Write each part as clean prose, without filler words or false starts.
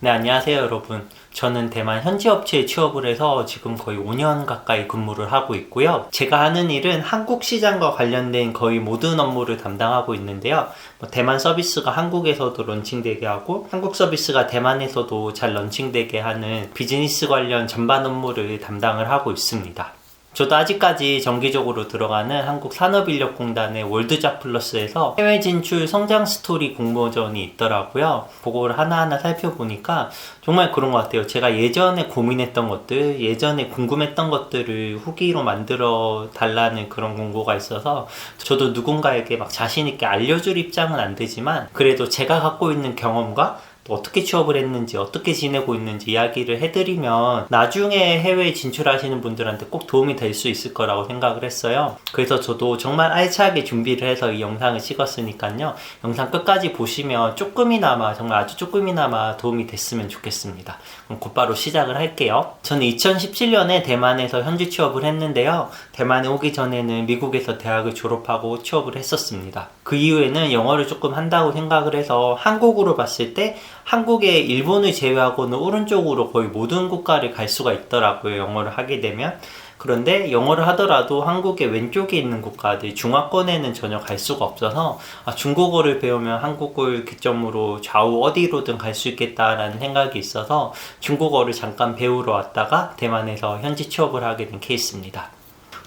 네, 안녕하세요, 여러분. 저는 대만 현지 업체에 취업을 해서 지금 거의 5년 가까이 근무를 하고 있고요. 제가 하는 일은 한국 시장과 관련된 거의 모든 업무를 담당하고 있는데요. 대만 서비스가 한국에서도 런칭되게 하고 한국 서비스가 대만에서도 잘 런칭되게 하는 비즈니스 관련 전반 업무를 담당을 하고 있습니다. 저도 아직까지 정기적으로 들어가는 한국산업인력공단의 월드잡플러스에서 해외 진출 성장 스토리 공모전이 있더라고요. 그걸 하나하나 살펴보니까 정말 그런 것 같아요. 제가 예전에 고민했던 것들, 예전에 궁금했던 것들을 후기로 만들어 달라는 그런 공고가 있어서 저도 누군가에게 막 자신있게 알려줄 입장은 안 되지만 그래도 제가 갖고 있는 경험과 또 어떻게 취업을 했는지 어떻게 지내고 있는지 이야기를 해드리면 나중에 해외에 진출하시는 분들한테 꼭 도움이 될 수 있을 거라고 생각을 했어요. 그래서 저도 정말 알차게 준비를 해서 이 영상을 찍었으니까요, 영상 끝까지 보시면 조금이나마, 정말 아주 조금이나마 도움이 됐으면 좋겠습니다. 그럼 곧바로 시작을 할게요. 저는 2017년에 대만에서 현지 취업을 했는데요, 대만에 오기 전에는 미국에서 대학을 졸업하고 취업을 했었습니다. 그 이후에는 영어를 조금 한다고 생각을 해서 한국으로 봤을 때 한국에 일본을 제외하고는 오른쪽으로 거의 모든 국가를 갈 수가 있더라고요, 영어를 하게 되면. 그런데 영어를 하더라도 한국의 왼쪽에 있는 국가들, 중화권에는 전혀 갈 수가 없어서 중국어를 배우면 한국을 기점으로 좌우 어디로든 갈 수 있겠다라는 생각이 있어서 중국어를 잠깐 배우러 왔다가 대만에서 현지 취업을 하게 된 케이스입니다.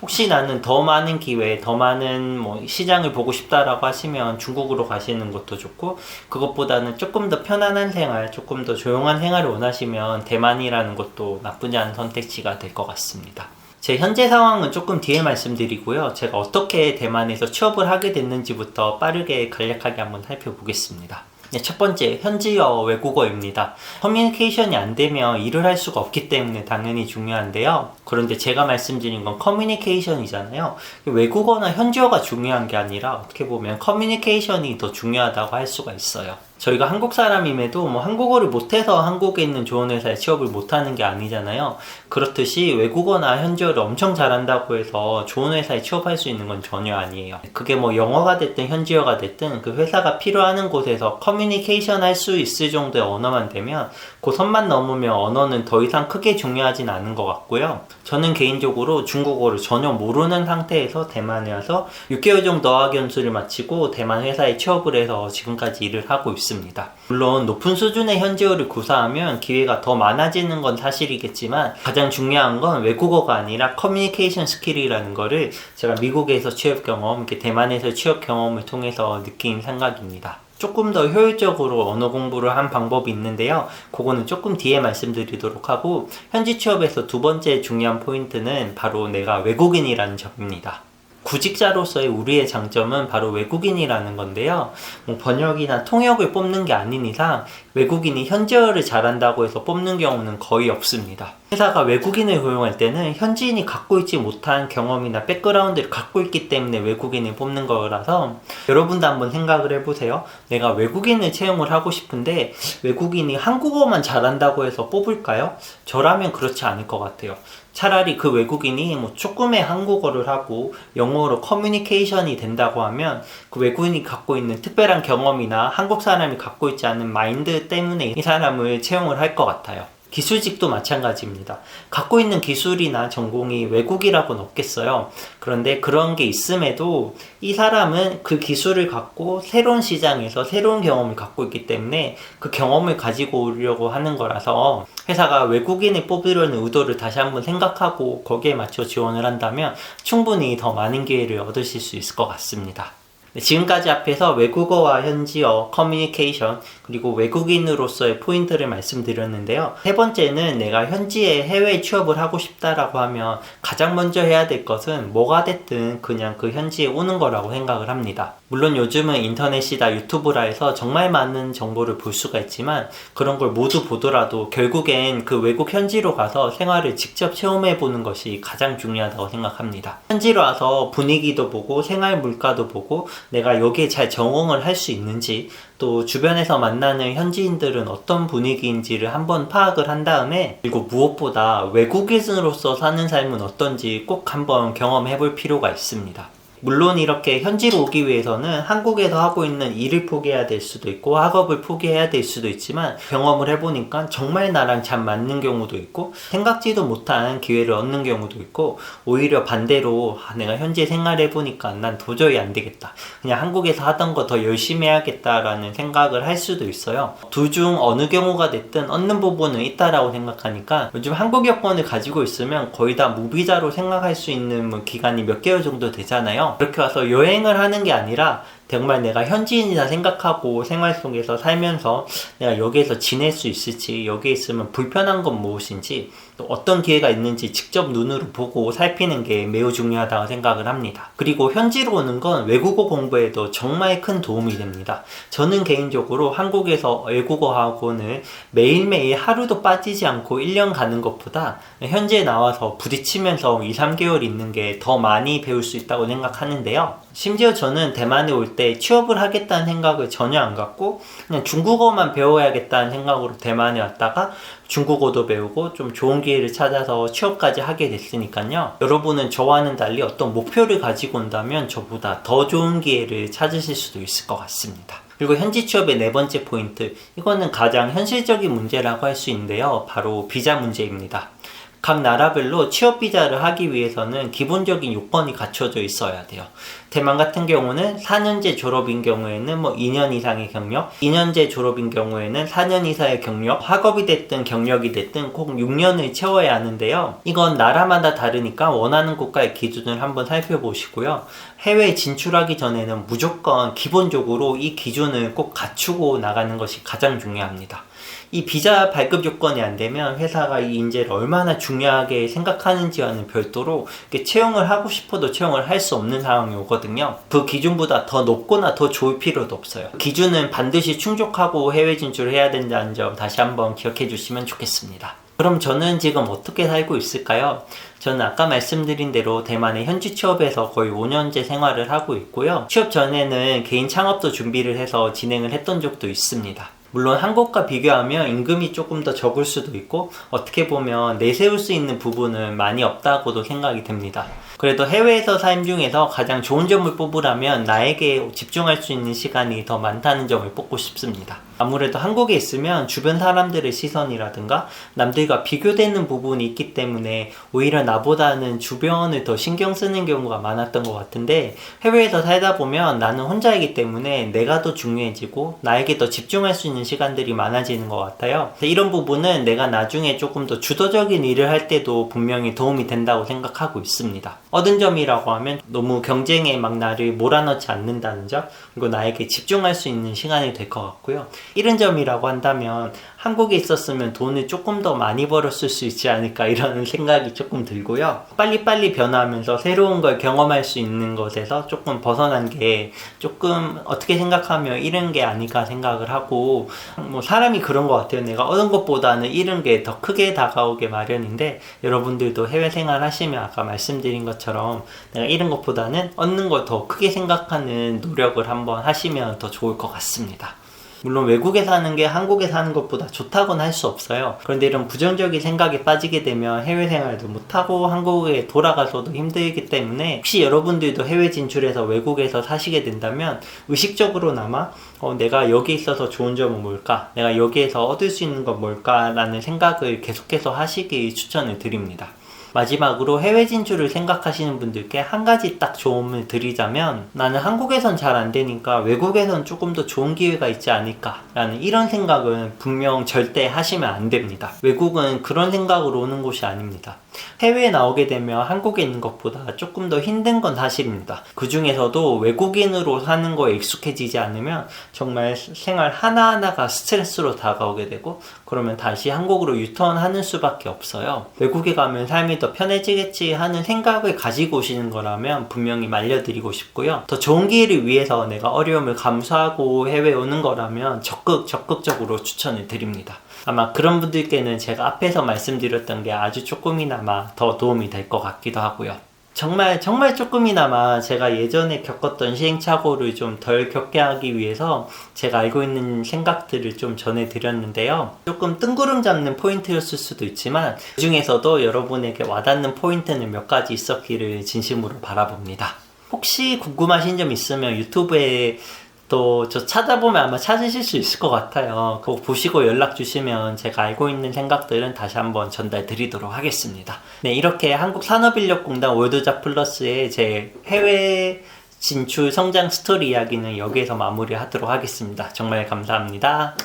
혹시 나는 더 많은 기회, 더 많은 시장을 보고 싶다라고 하시면 중국으로 가시는 것도 좋고, 그것보다는 조금 더 편안한 생활, 조금 더 조용한 생활을 원하시면 대만이라는 것도 나쁘지 않은 선택지가 될 것 같습니다. 제 현재 상황은 조금 뒤에 말씀드리고요. 제가 어떻게 대만에서 취업을 하게 됐는지부터 빠르게 간략하게 한번 살펴보겠습니다. 네, 첫 번째, 현지어 외국어입니다. 커뮤니케이션이 안 되면 일을 할 수가 없기 때문에 당연히 중요한데요. 그런데 제가 말씀드린 건 커뮤니케이션이잖아요. 외국어나 현지어가 중요한 게 아니라 어떻게 보면 커뮤니케이션이 더 중요하다고 할 수가 있어요. 저희가 한국 사람임에도 한국어를 못해서 한국에 있는 좋은 회사에 취업을 못하는 게 아니잖아요. 그렇듯이 외국어나 현지어를 엄청 잘한다고 해서 좋은 회사에 취업할 수 있는 건 전혀 아니에요. 그게 영어가 됐든 현지어가 됐든 그 회사가 필요하는 곳에서 커뮤니케이션 할 수 있을 정도의 언어만 되면 그 선만 넘으면 언어는 더 이상 크게 중요하진 않은 것 같고요. 저는 개인적으로 중국어를 전혀 모르는 상태에서 대만에 와서 6개월 정도 어학연수를 마치고 대만 회사에 취업을 해서 지금까지 일을 하고 있습니다. 물론 높은 수준의 현지어를 구사하면 기회가 더 많아지는 건 사실이겠지만 가장 중요한 건 외국어가 아니라 커뮤니케이션 스킬이라는 거를 제가 미국에서 취업 경험, 이렇게 대만에서 취업 경험을 통해서 느낀 생각입니다. 조금 더 효율적으로 언어 공부를 한 방법이 있는데요, 그거는 조금 뒤에 말씀드리도록 하고, 현지 취업에서 두 번째 중요한 포인트는 바로 내가 외국인이라는 점입니다. 구직자로서의 우리의 장점은 바로 외국인이라는 건데요, 번역이나 통역을 뽑는 게 아닌 이상 외국인이 현지어를 잘한다고 해서 뽑는 경우는 거의 없습니다. 회사가 외국인을 고용할 때는 현지인이 갖고 있지 못한 경험이나 백그라운드를 갖고 있기 때문에 외국인을 뽑는 거라서, 여러분도 한번 생각을 해보세요. 내가 외국인을 채용을 하고 싶은데 외국인이 한국어만 잘한다고 해서 뽑을까요? 저라면 그렇지 않을 것 같아요. 차라리 그 외국인이 조금의 한국어를 하고 영어로 커뮤니케이션이 된다고 하면 그 외국인이 갖고 있는 특별한 경험이나 한국 사람이 갖고 있지 않은 마인드 때문에 이 사람을 채용을 할 것 같아요. 기술직도 마찬가지입니다. 갖고 있는 기술이나 전공이 외국이라고는 없겠어요. 그런데 그런 게 있음에도 이 사람은 그 기술을 갖고 새로운 시장에서 새로운 경험을 갖고 있기 때문에 그 경험을 가지고 오려고 하는 거라서 회사가 외국인을 뽑으려는 의도를 다시 한번 생각하고 거기에 맞춰 지원을 한다면 충분히 더 많은 기회를 얻으실 수 있을 것 같습니다. 지금까지 앞에서 외국어와 현지어, 커뮤니케이션, 그리고 외국인으로서의 포인트를 말씀드렸는데요. 세 번째는 내가 현지에 해외 취업을 하고 싶다라고 하면 가장 먼저 해야 될 것은 뭐가 됐든 그냥 그 현지에 오는 거라고 생각을 합니다. 물론 요즘은 인터넷이다, 유튜브라 해서 정말 많은 정보를 볼 수가 있지만 그런 걸 모두 보더라도 결국엔 그 외국 현지로 가서 생활을 직접 체험해 보는 것이 가장 중요하다고 생각합니다. 현지로 와서 분위기도 보고 생활 물가도 보고 내가 여기에 잘 적응을 할 수 있는지, 또 주변에서 만나는 현지인들은 어떤 분위기인지를 한번 파악을 한 다음에, 그리고 무엇보다 외국인으로서 사는 삶은 어떤지 꼭 한번 경험해 볼 필요가 있습니다. 물론 이렇게 현지로 오기 위해서는 한국에서 하고 있는 일을 포기해야 될 수도 있고 학업을 포기해야 될 수도 있지만, 경험을 해보니까 정말 나랑 잘 맞는 경우도 있고 생각지도 못한 기회를 얻는 경우도 있고, 오히려 반대로 내가 현지에 생활해보니까 난 도저히 안 되겠다, 그냥 한국에서 하던 거 더 열심히 해야겠다라는 생각을 할 수도 있어요. 둘 중 어느 경우가 됐든 얻는 부분은 있다라고 생각하니까, 요즘 한국 여권을 가지고 있으면 거의 다 무비자로 생각할 수 있는 기간이 몇 개월 정도 되잖아요. 그렇게 와서 여행을 하는 게 아니라 정말 내가 현지인이다 생각하고 생활 속에서 살면서 내가 여기에서 지낼 수 있을지, 여기에 있으면 불편한 건 무엇인지, 또 어떤 기회가 있는지 직접 눈으로 보고 살피는 게 매우 중요하다고 생각을 합니다. 그리고 현지로 오는 건 외국어 공부에도 정말 큰 도움이 됩니다. 저는 개인적으로 한국에서 외국어 학원을 매일매일 하루도 빠지지 않고 1년 가는 것보다 현지에 나와서 부딪히면서 2, 3개월 있는 게 더 많이 배울 수 있다고 생각하는데요. 심지어 저는 대만에 올 때 취업을 하겠다는 생각을 전혀 안 갖고 그냥 중국어만 배워야겠다는 생각으로 대만에 왔다가 중국어도 배우고 좀 좋은 기회를 찾아서 취업까지 하게 됐으니까요. 여러분은 저와는 달리 어떤 목표를 가지고 온다면 저보다 더 좋은 기회를 찾으실 수도 있을 것 같습니다. 그리고 현지 취업의 네 번째 포인트, 이거는 가장 현실적인 문제라고 할 수 있는데요. 바로 비자 문제입니다. 각 나라별로 취업 비자를 하기 위해서는 기본적인 요건이 갖춰져 있어야 돼요. 대만 같은 경우는 4년제 졸업인 경우에는 2년 이상의 경력, 2년제 졸업인 경우에는 4년 이상의 경력, 학업이 됐든 경력이 됐든 꼭 6년을 채워야 하는데요. 이건 나라마다 다르니까 원하는 국가의 기준을 한번 살펴보시고요. 해외에 진출하기 전에는 무조건 기본적으로 이 기준을 꼭 갖추고 나가는 것이 가장 중요합니다. 이 비자 발급 요건이 안 되면 회사가 이 인재를 얼마나 중요하게 생각하는지와는 별도로 채용을 하고 싶어도 채용을 할 수 없는 상황이 오거든요. 그 기준보다 더 높거나 더 좋을 필요도 없어요. 기준은 반드시 충족하고 해외 진출을 해야 된다는 점 다시 한번 기억해 주시면 좋겠습니다. 그럼 저는 지금 어떻게 살고 있을까요? 저는 아까 말씀드린 대로 대만의 현지 취업에서 거의 5년째 생활을 하고 있고요. 취업 전에는 개인 창업도 준비를 해서 진행을 했던 적도 있습니다. 물론 한국과 비교하면 임금이 조금 더 적을 수도 있고 어떻게 보면 내세울 수 있는 부분은 많이 없다고도 생각이 됩니다. 그래도 해외에서 삶 중에서 가장 좋은 점을 뽑으라면 나에게 집중할 수 있는 시간이 더 많다는 점을 뽑고 싶습니다. 아무래도 한국에 있으면 주변 사람들의 시선이라든가 남들과 비교되는 부분이 있기 때문에 오히려 나보다는 주변을 더 신경 쓰는 경우가 많았던 것 같은데, 해외에서 살다 보면 나는 혼자이기 때문에 내가 더 중요해지고 나에게 더 집중할 수 있는 시간들이 많아지는 것 같아요. 이런 부분은 내가 나중에 조금 더 주도적인 일을 할 때도 분명히 도움이 된다고 생각하고 있습니다. 얻은 점이라고 하면 너무 경쟁에 막 나를 몰아넣지 않는다는 점, 그리고 나에게 집중할 수 있는 시간이 될 것 같고요. 이런 점이라고 한다면 한국에 있었으면 돈을 조금 더 많이 벌었을 수 있지 않을까 이런 생각이 조금 들고요. 빨리빨리 변화하면서 새로운 걸 경험할 수 있는 것에서 조금 벗어난 게 조금 어떻게 생각하면 잃은 게 아닐까 생각을 하고, 사람이 그런 것 같아요. 내가 얻은 것보다는 잃은 게 더 크게 다가오게 마련인데, 여러분들도 해외 생활 하시면 아까 말씀드린 것처럼 내가 잃은 것보다는 얻는 걸 더 크게 생각하는 노력을 한번 하시면 더 좋을 것 같습니다. 물론 외국에 사는 게 한국에 사는 것보다 좋다고는 할 수 없어요. 그런데 이런 부정적인 생각에 빠지게 되면 해외 생활도 못하고 한국에 돌아가서도 힘들기 때문에, 혹시 여러분들도 해외 진출해서 외국에서 사시게 된다면 의식적으로나마 내가 여기 있어서 좋은 점은 뭘까? 내가 여기에서 얻을 수 있는 건 뭘까? 라는 생각을 계속해서 하시길 추천을 드립니다. 마지막으로 해외 진출을 생각하시는 분들께 한 가지 딱 조언을 드리자면, 나는 한국에선 잘 안 되니까 외국에선 조금 더 좋은 기회가 있지 않을까 라는 이런 생각은 분명 절대 하시면 안 됩니다. 외국은 그런 생각으로 오는 곳이 아닙니다. 해외에 나오게 되면 한국에 있는 것보다 조금 더 힘든 건 사실입니다. 그 중에서도 외국인으로 사는 거에 익숙해지지 않으면 정말 생활 하나하나가 스트레스로 다가오게 되고, 그러면 다시 한국으로 유턴하는 수밖에 없어요. 외국에 가면 삶이 더 편해지겠지 하는 생각을 가지고 오시는 거라면 분명히 말려드리고 싶고요. 더 좋은 기회를 위해서 내가 어려움을 감수하고 해외에 오는 거라면 적극적으로 추천을 드립니다. 아마 그런 분들께는 제가 앞에서 말씀드렸던 게 아주 조금이나마 더 도움이 될 것 같기도 하고요. 정말 조금이나마 제가 예전에 겪었던 시행착오를 좀 덜 겪게 하기 위해서 제가 알고 있는 생각들을 좀 전해드렸는데요. 조금 뜬구름 잡는 포인트였을 수도 있지만 그 중에서도 여러분에게 와닿는 포인트는 몇 가지 있었기를 진심으로 바라봅니다. 혹시 궁금하신 점 있으면 유튜브에 또 저 찾아보면 아마 찾으실 수 있을 것 같아요. 그거 보시고 연락 주시면 제가 알고 있는 생각들은 다시 한번 전달 드리도록 하겠습니다. 네, 이렇게 한국산업인력공단 월드잡 플러스의 제 해외 진출 성장 스토리 이야기는 여기에서 마무리하도록 하겠습니다. 정말 감사합니다.